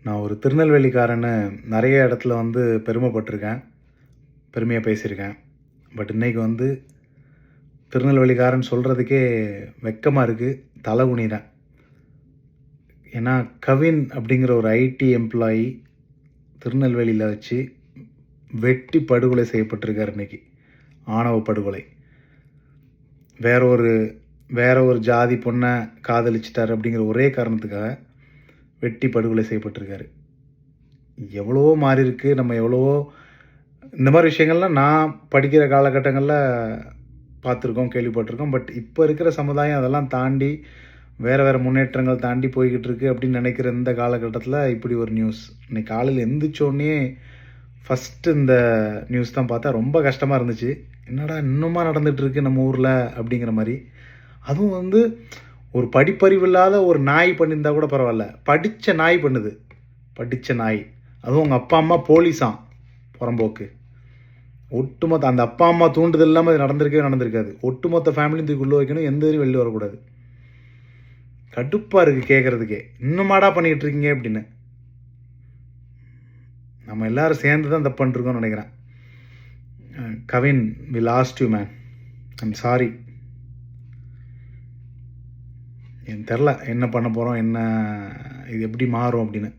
நான் ஒரு திருநெல்வேலிக்காரன்னு நிறைய இடத்துல பெருமைப்பட்டிருக்கேன். பெருமையாக பேசியிருக்கேன். பட் இன்றைக்கி திருநெல்வேலிக்காரன் சொல்கிறதுக்கே வெட்கமாக இருக்குது. தலை குனிகிறேன். ஏன்னா கவின் அப்படிங்கிற ஒரு ஐடி எம்ப்ளாயி திருநெல்வேலியில் வச்சு வெட்டி படுகொலை செய்யப்பட்டிருக்கார். இன்றைக்கி ஆணவ படுகொலை. வேற ஒரு ஜாதி பொண்ணை காதலிச்சிட்டார் அப்படிங்கிற ஒரே காரணத்துக்காக வெட்டி படுகொலை செய்யப்பட்டிருக்காரு. எவ்வளவோ மாறி இருக்கு. நம்ம எவ்வளவோ இந்த மாதிரி விஷயங்கள்லாம் நான் படிக்கிற காலகட்டங்களில் பார்த்துருக்கோம், கேள்விப்பட்டிருக்கோம். பட் இப்போ இருக்கிற சமுதாயம் அதெல்லாம் தாண்டி வேறு முன்னேற்றங்கள் தாண்டி போய்கிட்டு இருக்குது அப்படின்னு நினைக்கிற இந்த காலகட்டத்தில் இப்படி ஒரு நியூஸ். இன்னைக்கு காலையில் எந்திரிச்சோடனே ஃபஸ்ட்டு இந்த நியூஸ் தான் பார்த்தா ரொம்ப கஷ்டமாக இருந்துச்சு. என்னடா இன்னுமா நடந்துகிட்ருக்கு நம்ம ஊரில் அப்படிங்கிற மாதிரி. அதுவும் ஒரு படிப்பறிவு இல்லாத ஒரு நாய் பண்ணியிருந்தா கூட பரவாயில்ல, படித்த நாய் பண்ணுது. படித்த நாய், அதுவும் உங்கள் அப்பா அம்மா போலீஸாம், புறம்போக்கு. ஒட்டுமொத்த அந்த அப்பா அம்மா தூண்டுதல் இல்லாமல் அது நடந்திருக்காது. ஒட்டுமொத்த ஃபேமிலியும் தூக்கி உள்ளே வைக்கணும், எந்த இதுவும் வெளியே வரக்கூடாது. கடுப்பாக இருக்குது கேட்குறதுக்கே. இன்னுமாடா பண்ணிகிட்டு இருக்கீங்க அப்படின்னு. நம்ம எல்லோரும் சேர்ந்து தான் தப்பு பண்ணிருக்கோம்னு நினைக்கிறேன். Kavin, we lost you man. I'm sorry. எனக்கு தெரில என்ன பண்ண போகிறோம், என்ன இது எப்படி மாறும் அப்படின்னு.